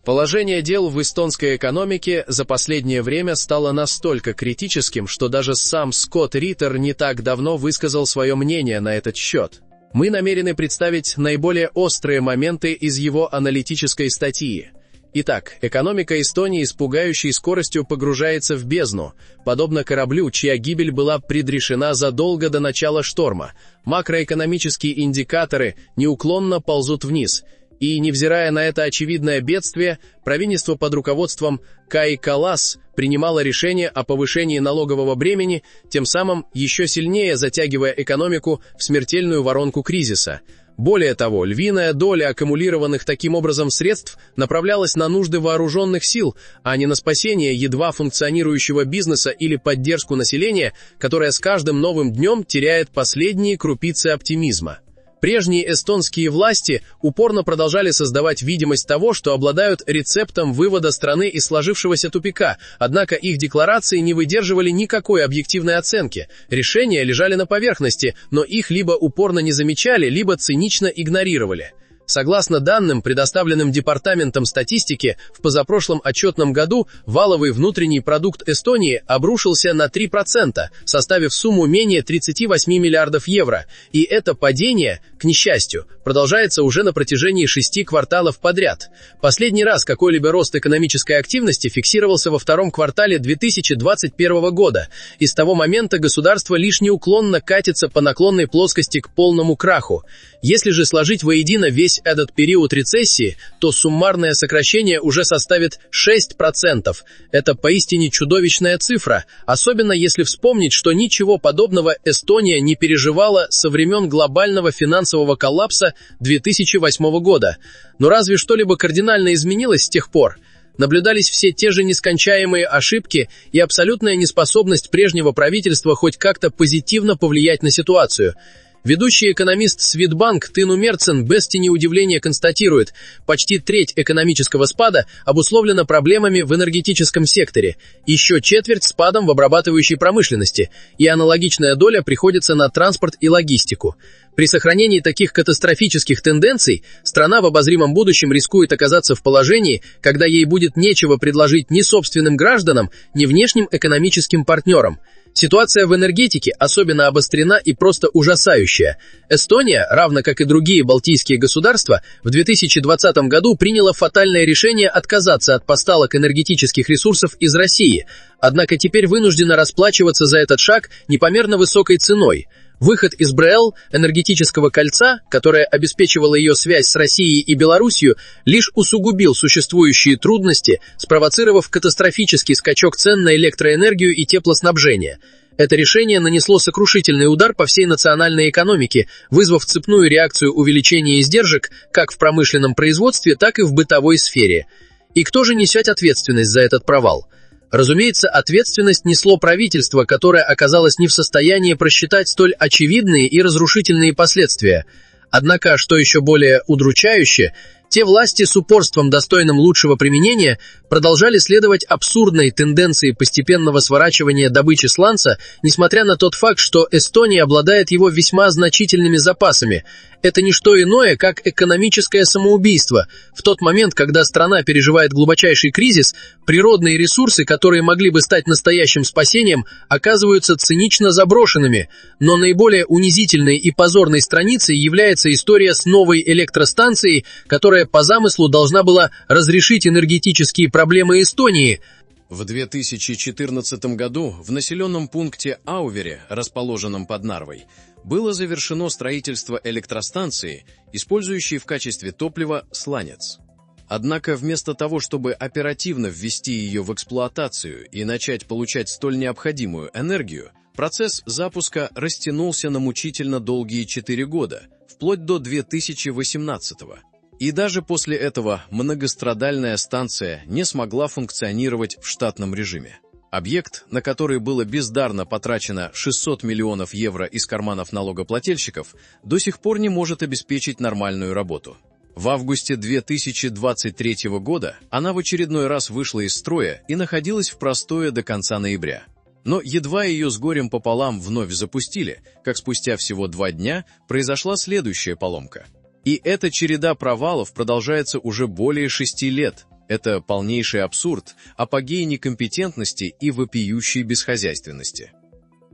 Положение дел в эстонской экономике за последнее время стало настолько критическим, что даже сам Скотт Риттер не так давно высказал свое мнение на этот счет. Мы намерены представить наиболее острые моменты из его аналитической статьи. Итак, экономика Эстонии с пугающей скоростью погружается в бездну, подобно кораблю, чья гибель была предрешена задолго до начала шторма. Макроэкономические индикаторы неуклонно ползут вниз, и, невзирая на это очевидное бедствие, правительство под руководством Каи Каллас принимало решение о повышении налогового бремени, тем самым еще сильнее затягивая экономику в смертельную воронку кризиса. Более того, львиная доля аккумулированных таким образом средств направлялась на нужды вооруженных сил, а не на спасение едва функционирующего бизнеса или поддержку населения, которое с каждым новым днем теряет последние крупицы оптимизма. Прежние эстонские власти упорно продолжали создавать видимость того, что обладают рецептом вывода страны из сложившегося тупика, однако их декларации не выдерживали никакой объективной оценки. Решения лежали на поверхности, но их либо упорно не замечали, либо цинично игнорировали. Согласно данным, предоставленным Департаментом статистики, в позапрошлом отчетном году валовый внутренний продукт Эстонии обрушился на 3%, составив сумму менее 38 миллиардов евро, и это падение, к несчастью, продолжается уже на протяжении 6 кварталов подряд. Последний раз какой-либо рост экономической активности фиксировался во втором квартале 2021 года, и с того момента государство лишь неуклонно катится по наклонной плоскости к полному краху. Если же сложить воедино весь этот период рецессии, то суммарное сокращение уже составит 6%. Это поистине чудовищная цифра, особенно если вспомнить, что ничего подобного Эстония не переживала со времен глобального финансового коллапса 2008 года. Но разве что-либо кардинально изменилось с тех пор? Наблюдались все те же нескончаемые ошибки и абсолютная неспособность прежнего правительства хоть как-то позитивно повлиять на ситуацию. Ведущий экономист Swedbank Тину Мерцен без тени удивления констатирует, почти треть экономического спада обусловлена проблемами в энергетическом секторе, еще четверть спадом в обрабатывающей промышленности, и аналогичная доля приходится на транспорт и логистику. При сохранении таких катастрофических тенденций страна в обозримом будущем рискует оказаться в положении, когда ей будет нечего предложить ни собственным гражданам, ни внешним экономическим партнерам. Ситуация в энергетике особенно обострена и просто ужасающая. Эстония, равно как и другие балтийские государства, в 2020 году приняла фатальное решение отказаться от поставок энергетических ресурсов из России, однако теперь вынуждена расплачиваться за этот шаг непомерно высокой ценой. Выход из БРЭЛ, энергетического кольца, которое обеспечивало ее связь с Россией и Белоруссией, лишь усугубил существующие трудности, спровоцировав катастрофический скачок цен на электроэнергию и теплоснабжение. Это решение нанесло сокрушительный удар по всей национальной экономике, вызвав цепную реакцию увеличения издержек как в промышленном производстве, так и в бытовой сфере. И кто же несет ответственность за этот провал? Разумеется, ответственность несло правительство, которое оказалось не в состоянии просчитать столь очевидные и разрушительные последствия. Однако, что еще более удручающе, те власти с упорством, достойным лучшего применения, продолжали следовать абсурдной тенденции постепенного сворачивания добычи сланца, несмотря на тот факт, что Эстония обладает его весьма значительными запасами. Это не что иное, как экономическое самоубийство. В тот момент, когда страна переживает глубочайший кризис, природные ресурсы, которые могли бы стать настоящим спасением, оказываются цинично заброшенными. Но наиболее унизительной и позорной страницей является история с новой электростанцией, которая по замыслу должна была разрешить энергетические проблемы Эстонии. В 2014 году в населенном пункте Аувере, расположенном под Нарвой, было завершено строительство электростанции, использующей в качестве топлива сланец. Однако вместо того, чтобы оперативно ввести ее в эксплуатацию и начать получать столь необходимую энергию, процесс запуска растянулся на мучительно долгие 4 года, вплоть до 2018 года. И даже после этого многострадальная станция не смогла функционировать в штатном режиме. Объект, на который было бездарно потрачено 600 миллионов евро из карманов налогоплательщиков, до сих пор не может обеспечить нормальную работу. В августе 2023 года она в очередной раз вышла из строя и находилась в простое до конца ноября. Но едва ее с горем пополам вновь запустили, как спустя всего 2 дня произошла следующая поломка. И эта череда провалов продолжается уже более 6 лет. Это полнейший абсурд, апогей некомпетентности и вопиющей бесхозяйственности.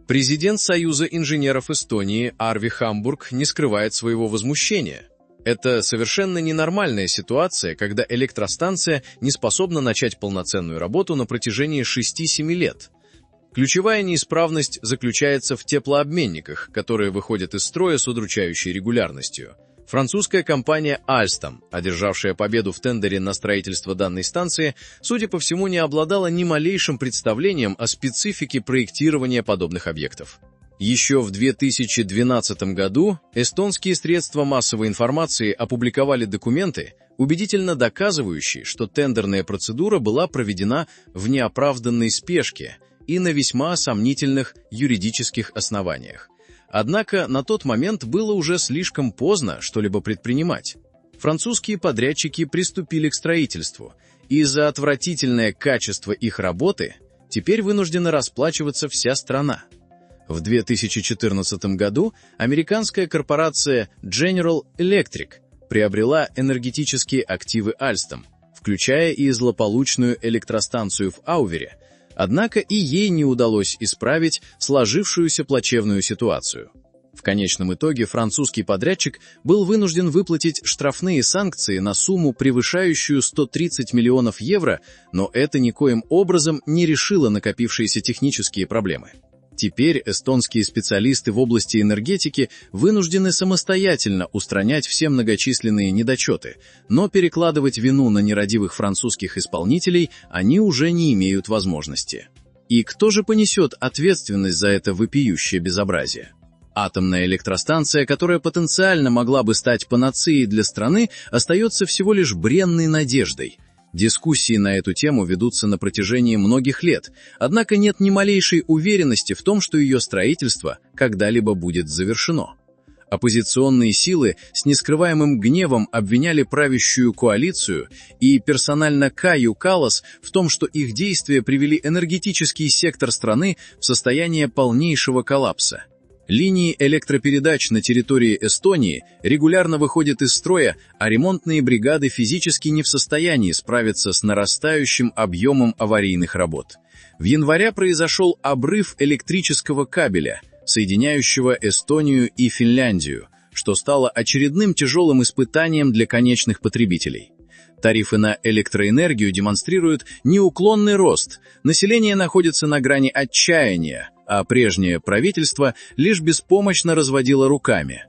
Президент Союза инженеров Эстонии Арви Хамбург не скрывает своего возмущения. Это совершенно ненормальная ситуация, когда электростанция не способна начать полноценную работу на протяжении 6-7 лет. Ключевая неисправность заключается в теплообменниках, которые выходят из строя с удручающей регулярностью. Французская компания Alstom, одержавшая победу в тендере на строительство данной станции, судя по всему, не обладала ни малейшим представлением о специфике проектирования подобных объектов. Еще в 2012 году эстонские средства массовой информации опубликовали документы, убедительно доказывающие, что тендерная процедура была проведена в неоправданной спешке и на весьма сомнительных юридических основаниях. Однако на тот момент было уже слишком поздно что-либо предпринимать. Французские подрядчики приступили к строительству, и за отвратительное качество их работы теперь вынуждена расплачиваться вся страна. В 2014 году американская корпорация General Electric приобрела энергетические активы Alstom, включая и злополучную электростанцию в Аувере, однако и ей не удалось исправить сложившуюся плачевную ситуацию. В конечном итоге французский подрядчик был вынужден выплатить штрафные санкции на сумму, превышающую 130 миллионов евро, но это никоим образом не решило накопившиеся технические проблемы. Теперь эстонские специалисты в области энергетики вынуждены самостоятельно устранять все многочисленные недочеты, но перекладывать вину на нерадивых французских исполнителей они уже не имеют возможности. И кто же понесет ответственность за это вопиющее безобразие? Атомная электростанция, которая потенциально могла бы стать панацеей для страны, остается всего лишь бренной надеждой. Дискуссии на эту тему ведутся на протяжении многих лет, однако нет ни малейшей уверенности в том, что ее строительство когда-либо будет завершено. Оппозиционные силы с нескрываемым гневом обвиняли правящую коалицию и персонально Каю Каллас в том, что их действия привели энергетический сектор страны в состояние полнейшего коллапса. Линии электропередач на территории Эстонии регулярно выходят из строя, а ремонтные бригады физически не в состоянии справиться с нарастающим объемом аварийных работ. В январе произошел обрыв электрического кабеля, соединяющего Эстонию и Финляндию, что стало очередным тяжелым испытанием для конечных потребителей. Тарифы на электроэнергию демонстрируют неуклонный рост, население находится на грани отчаяния, а прежнее правительство лишь беспомощно разводило руками.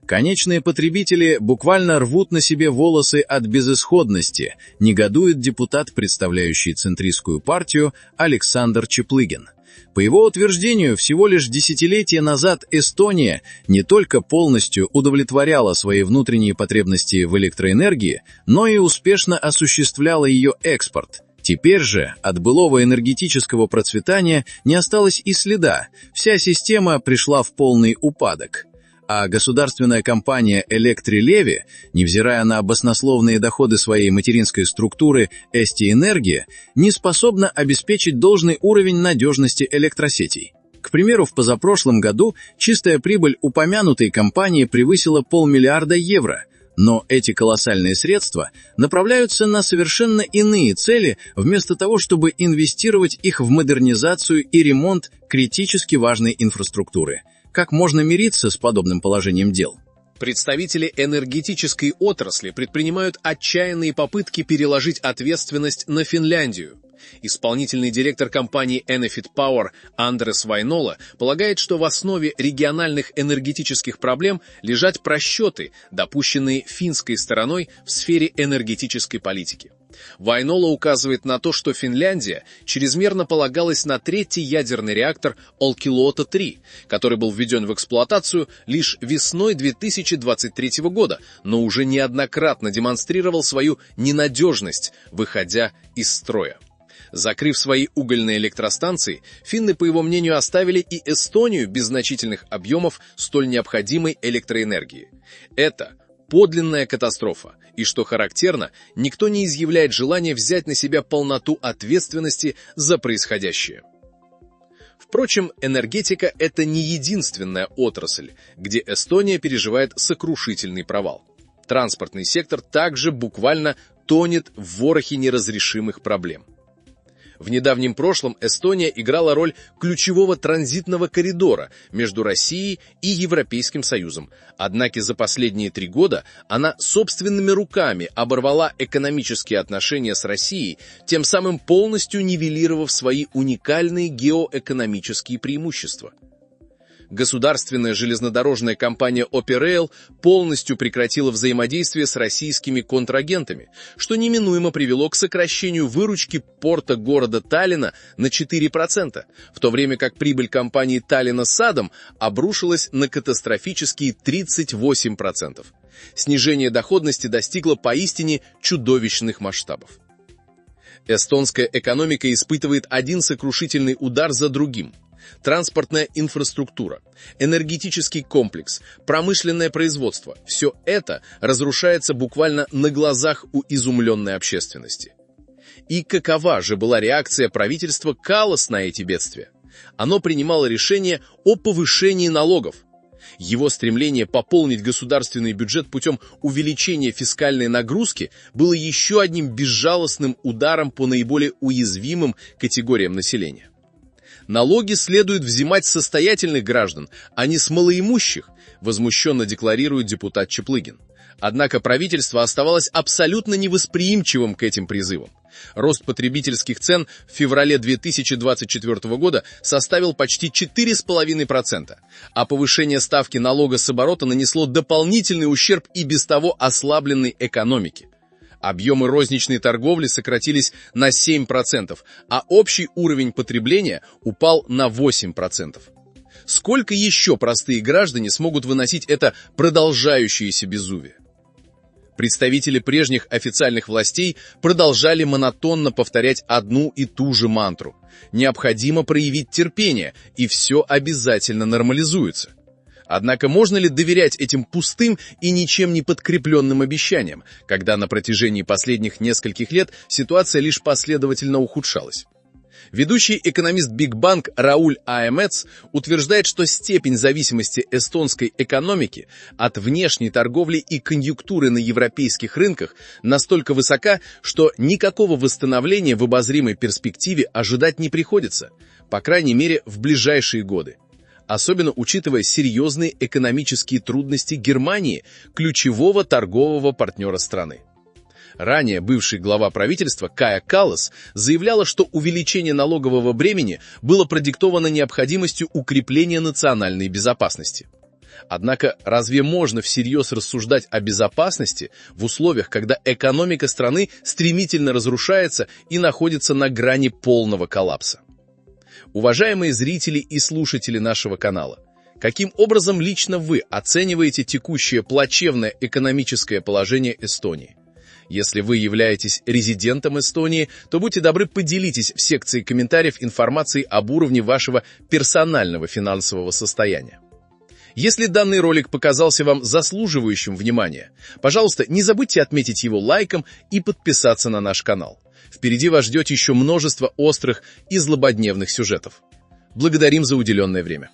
Конечные потребители буквально рвут на себе волосы от безысходности, негодует депутат, представляющий центристскую партию, Александр Чаплыгин. По его утверждению, всего лишь десятилетия назад Эстония не только полностью удовлетворяла свои внутренние потребности в электроэнергии, но и успешно осуществляла ее экспорт. Теперь же от былого энергетического процветания не осталось и следа, вся система пришла в полный упадок. А государственная компания Электри-Леви, невзирая на баснословные доходы своей материнской структуры Эсти-Энергия, не способна обеспечить должный уровень надежности электросетей. К примеру, в позапрошлом году чистая прибыль упомянутой компании превысила 500 миллиарда евро, но эти колоссальные средства направляются на совершенно иные цели, вместо того, чтобы инвестировать их в модернизацию и ремонт критически важной инфраструктуры. Как можно мириться с подобным положением дел? Представители энергетической отрасли предпринимают отчаянные попытки переложить ответственность на Финляндию. Исполнительный директор компании Enefit Power Андрес Вайнола полагает, что в основе региональных энергетических проблем лежат просчеты, допущенные финской стороной в сфере энергетической политики. Вайнола указывает на то, что Финляндия чрезмерно полагалась на третий ядерный реактор Olkiluoto-3, который был введен в эксплуатацию лишь весной 2023 года, но уже неоднократно демонстрировал свою ненадежность, выходя из строя. Закрыв свои угольные электростанции, финны, по его мнению, оставили и Эстонию без значительных объемов столь необходимой электроэнергии. Это подлинная катастрофа, и, что характерно, никто не изъявляет желания взять на себя полноту ответственности за происходящее. Впрочем, энергетика – это не единственная отрасль, где Эстония переживает сокрушительный провал. Транспортный сектор также буквально тонет в ворохе неразрешимых проблем. В недавнем прошлом Эстония играла роль ключевого транзитного коридора между Россией и Европейским Союзом, однако за последние 3 года она собственными руками оборвала экономические отношения с Россией, тем самым полностью нивелировав свои уникальные геоэкономические преимущества. Государственная железнодорожная компания Operail полностью прекратила взаимодействие с российскими контрагентами, что неминуемо привело к сокращению выручки порта города Таллина на 4%, в то время как прибыль компании Tallinna Sadam обрушилась на катастрофические 38%. Снижение доходности достигло поистине чудовищных масштабов. Эстонская экономика испытывает один сокрушительный удар за другим. Транспортная инфраструктура, энергетический комплекс, промышленное производство – все это разрушается буквально на глазах у изумленной общественности. И какова же была реакция правительства Каллас на эти бедствия? Оно принимало решение о повышении налогов. Его стремление пополнить государственный бюджет путем увеличения фискальной нагрузки было еще одним безжалостным ударом по наиболее уязвимым категориям населения. Налоги следует взимать с состоятельных граждан, а не с малоимущих, возмущенно декларирует депутат Чаплыгин. Однако правительство оставалось абсолютно невосприимчивым к этим призывам. Рост потребительских цен в феврале 2024 года составил почти 4,5%, а повышение ставки налога с оборота нанесло дополнительный ущерб и без того ослабленной экономике. Объемы розничной торговли сократились на 7%, а общий уровень потребления упал на 8%. Сколько еще простые граждане смогут выносить это продолжающееся безумие? Представители прежних официальных властей продолжали монотонно повторять одну и ту же мантру. Необходимо проявить терпение, и все обязательно нормализуется. Однако можно ли доверять этим пустым и ничем не подкрепленным обещаниям, когда на протяжении последних нескольких лет ситуация лишь последовательно ухудшалась? Ведущий экономист Big Bang Рауль Аэмец утверждает, что степень зависимости эстонской экономики от внешней торговли и конъюнктуры на европейских рынках настолько высока, что никакого восстановления в обозримой перспективе ожидать не приходится, по крайней мере в ближайшие годы. Особенно учитывая серьезные экономические трудности Германии, ключевого торгового партнера страны. Ранее бывший глава правительства Кая Каллас заявляла, что увеличение налогового бремени было продиктовано необходимостью укрепления национальной безопасности. Однако разве можно всерьез рассуждать о безопасности в условиях, когда экономика страны стремительно разрушается и находится на грани полного коллапса? Уважаемые зрители и слушатели нашего канала, каким образом лично вы оцениваете текущее плачевное экономическое положение Эстонии? Если вы являетесь резидентом Эстонии, то будьте добры, поделитесь в секции комментариев информацией об уровне вашего персонального финансового состояния. Если данный ролик показался вам заслуживающим внимания, пожалуйста, не забудьте отметить его лайком и подписаться на наш канал. Впереди вас ждет еще множество острых и злободневных сюжетов. Благодарим за уделенное время.